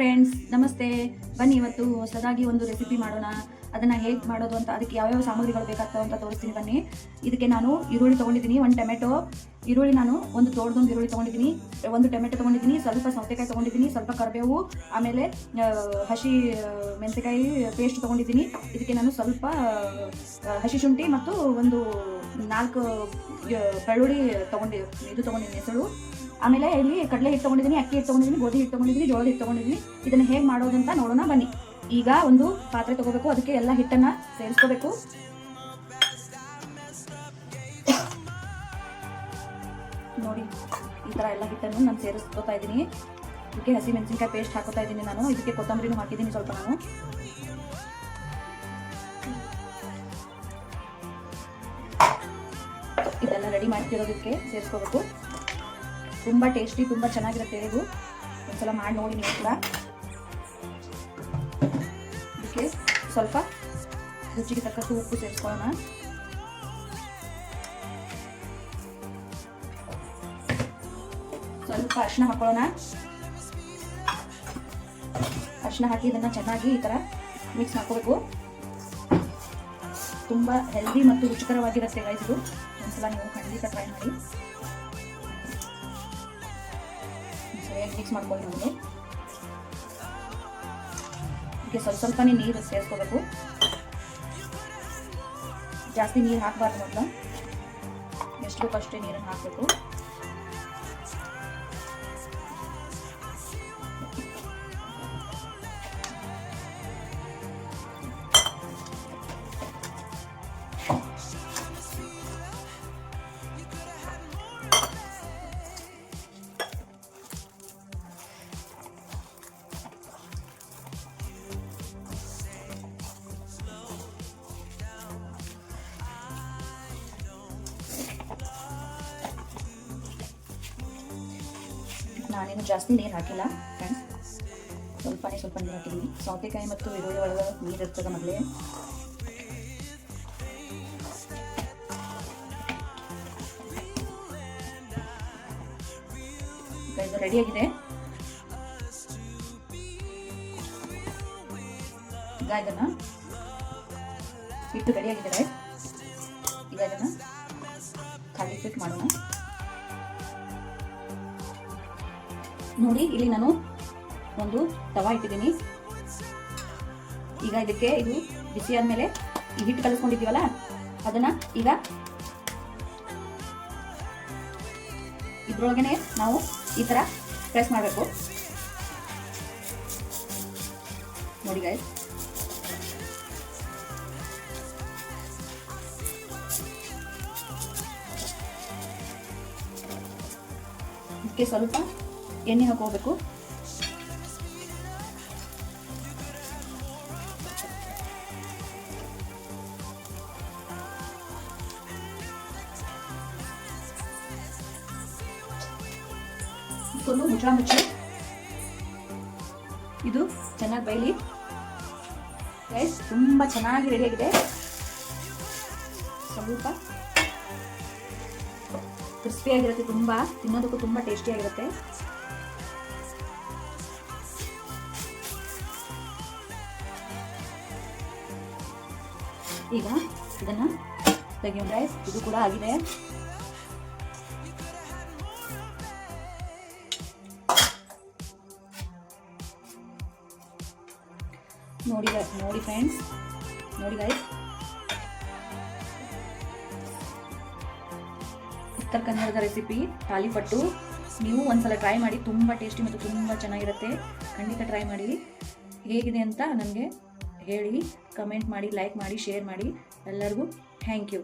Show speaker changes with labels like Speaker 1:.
Speaker 1: Friends, ನಮಸ್ತೆ. ಬನ್ನಿ ಇವತ್ತು ಹೊಸದಾಗಿ ಒಂದು ರೆಸಿಪಿ ಮಾಡೋಣ. ಅದನ್ನು ಹೇಗೆ ಮಾಡೋದು ಅಂತ, ಅದಕ್ಕೆ ಯಾವ್ಯಾವ ಸಾಮಗ್ರಿಗಳು ಬೇಕಾಗ್ತವೆ ಅಂತ ತೋರಿಸ್ತೀನಿ ಬನ್ನಿ. ಇದಕ್ಕೆ ನಾನು ಈರುಳ್ಳಿ ತೊಗೊಂಡಿದ್ದೀನಿ, ಒಂದು ಟೊಮೆಟೊ ಈರುಳ್ಳಿ, ನಾನು ಒಂದು ತೋಟದೊಂದು ಈರುಳ್ಳಿ ತೊಗೊಂಡಿದ್ದೀನಿ, ಒಂದು ಟೊಮೆಟೊ ತೊಗೊಂಡಿದ್ದೀನಿ, ಸ್ವಲ್ಪ ಸೌತೆಕಾಯಿ ತೊಗೊಂಡಿದ್ದೀನಿ, ಸ್ವಲ್ಪ ಕರಿಬೇವು, ಆಮೇಲೆ ಹಸಿ ಮೆಣಸಿನಕಾಯಿ ಪೇಸ್ಟ್ ತೊಗೊಂಡಿದ್ದೀನಿ. ಇದಕ್ಕೆ ನಾನು ಸ್ವಲ್ಪ ಹಸಿ ಶುಂಠಿ ಮತ್ತು ಒಂದು 4 ಬೆಳ್ಳುಳ್ಳಿ ತೊಗೊಂಡಿದ್ದೀನಿ ಹೆಸರು. ಆಮೇಲೆ ಇಲ್ಲಿ ಕಡಲೆ ಹಿಟ್ಟು ತೊಗೊಂಡಿದ್ದೀನಿ, ಅಕ್ಕಿ ಹಿಟ್ಟು ತೊಗೊಂಡಿದ್ದೀನಿ, ಗೋಧಿ ಹಿಟ್ಟು ತೊಗೊಂಡಿದ್ದೀನಿ, ಜೋಳದ ಹಿಟ್ಟು ತೊಗೊಂಡಿದ್ದೀನಿ. ಇದನ್ನು ಹೇಗೆ ಮಾಡೋದಂತ ನೋಡೋಣ ಬನ್ನಿ. ಈಗ ಒಂದು ಪಾತ್ರೆ ತೊಗೋಬೇಕು, ಅದಕ್ಕೆ ಎಲ್ಲ ಹಿಟ್ಟನ್ನು ಸೇರಿಸ್ಕೋಬೇಕು. ನೋಡಿ, ಈ ಥರ ಎಲ್ಲ ಹಿಟ್ಟನ್ನು ನಾನು ಸೇರಿಸ್ಕೋತಾ ಇದ್ದೀನಿ. ಇದಕ್ಕೆ ಹಸಿ ಮೆಣಸಿನಕಾಯಿ ಪೇಸ್ಟ್ ಹಾಕೋತಾ ಇದ್ದೀನಿ ನಾನು. ಇದಕ್ಕೆ ಕೊತ್ತಂಬರಿನೂ ಹಾಕಿದ್ದೀನಿ ಸ್ವಲ್ಪ ನಾನು. ಇದೆಲ್ಲ ರೆಡಿ ಮಾಡ್ತಿರೋದಕ್ಕೆ ಸೇರಿಸ್ಕೋಬೇಕು. ತುಂಬ ಟೇಸ್ಟಿ, ತುಂಬ ಚೆನ್ನಾಗಿರುತ್ತೆ ಇದು. ಒಂದ್ಸಲ ಮಾಡಿ ನೋಡಿ ನೀವು ಕೂಡ. ಇದಕ್ಕೆ ಸ್ವಲ್ಪ ರುಚಿಗೆ ತಕ್ಕಷ್ಟು ಉಪ್ಪು ಸೇರಿಸ್ಕೊಳ್ಳೋಣ. ಸ್ವಲ್ಪ ಅರಿಶಿನ ಹಾಕೊಳ್ಳೋಣ. ಅರಿಶಿನ ಹಾಕಿ ಇದನ್ನು ಚೆನ್ನಾಗಿ ಈ ಥರ ಮಿಕ್ಸ್ ಮಾಡ್ಕೋಬೇಕು. ತುಂಬ ಹೆಲ್ದಿ ಮತ್ತು ರುಚಿಕರವಾಗಿರುತ್ತೆ ಗೈಸ್ ಇದು. ಒಂದ್ಸಲ ನೀವು ಖಂಡಿತ ಟ್ರೈ ಮಾಡಿ. ಸರಿಯಾಗಿ ಮಿಕ್ಸ್ ಮಾಡ್ಕೊಳ್ಳಿ ನಮಗೆ. ಇದಕ್ಕೆ ಸ್ವಲ್ಪನೇ ನೀರು ಸೇರಿಸ್ಕೋಬೇಕು. ಜಾಸ್ತಿ ನೀರು ಹಾಕಬಾರ್ದು, ಮೊದಲು ಎಷ್ಟು ಬೇಕೋ ಅಷ್ಟೇ ನೀರನ್ನು ಹಾಕಬೇಕು. ನಾನೇನು ಜಾಸ್ತಿ ನೀರು ಹಾಕಿಲ್ಲ ಫ್ರೆಂಡ್ಸ್, ಸ್ವಲ್ಪ ನೀರು ಹಾಕಿದ್ದೀನಿ. ಸೌತೆಕಾಯಿ ಮತ್ತು ಈರುಳ್ಳಿ ಒಳಗೆ ನೀರು ಇರ್ತದೆ ಮೊದಲೇ. ಇದು ರೆಡಿಯಾಗಿದೆ. ಈಗ ಇದನ್ನು ಹಿಟ್ಟು ರೆಡಿಯಾಗಿದೆ. ಈಗ ಇದನ್ನು ಖಾಲಿ ಫಿಟ್ ಮಾಡೋಣ. ನೋಡಿ, ಇಲ್ಲಿ ನಾನು ಒಂದು ತವಾ ಇಟ್ಟಿದ್ದೀನಿ. ಈಗ ಇದಕ್ಕೆ ಇದು ಬಿಸಿ ಆದಮೇಲೆ ಈ ಹಿಟ್ಟು ಕಲಿಸ್ಕೊಂಡಿದ್ದೀವಲ್ಲ ಅದನ್ನ ಈಗ ಇದ್ರೊಳಗನೆ ನಾವು ಈ ಥರ ಪ್ರೆಸ್ ಮಾಡಬೇಕು. ನೋಡಿ ಗೈಸ್, ಇದಕ್ಕೆ ಸ್ವಲ್ಪ ಎಣ್ಣೆ ಹಾಕೋಬೇಕು. ಇಟ್ಕೊಂಡು ಮುಚ್ಚಳ ಮುಚ್ಚಿ ಇದು ಚೆನ್ನಾಗಿ ಬೈಲಿ. ಗೈಸ್, ತುಂಬ ಚೆನ್ನಾಗಿ ರೆಡಿಯಾಗಿದೆ. ಸ್ವಲ್ಪ ಕ್ರಿಸ್ಪಿಯಾಗಿರುತ್ತೆ, ತುಂಬ ತಿನ್ನೋದಕ್ಕೂ ತುಂಬ ಟೇಸ್ಟಿಯಾಗಿರುತ್ತೆ. ಈಗ ಇದನ್ನು ತೆಗಿಯೋಣ ಗೈಸ್. ಇದು ಕೂಡ ಆಗಿದೆ. ನೋಡಿ ಫ್ರೆಂಡ್ಸ್, ನೋಡಿ ಗೈಸ್, ಉತ್ತರ ಕನ್ನಡದ ರೆಸಿಪಿ ತಾಲಿಪಟ್ಟು. ನೀವು ಒಂದ್ಸಲ ಟ್ರೈ ಮಾಡಿ, ತುಂಬ ಟೇಸ್ಟಿ ಮತ್ತು ತುಂಬ ಚೆನ್ನಾಗಿರುತ್ತೆ. ಖಂಡಿತ ಟ್ರೈ ಮಾಡಿ. ಹೇಗಿದೆ ಅಂತ ನನಗೆ ಹೇಳಿ, ಕಮೆಂಟ್ ಮಾಡಿ, ಲೈಕ್ ಮಾಡಿ, ಶೇರ್ ಮಾಡಿ. ಎಲ್ಲರಿಗೂ ಥ್ಯಾಂಕ್ ಯು.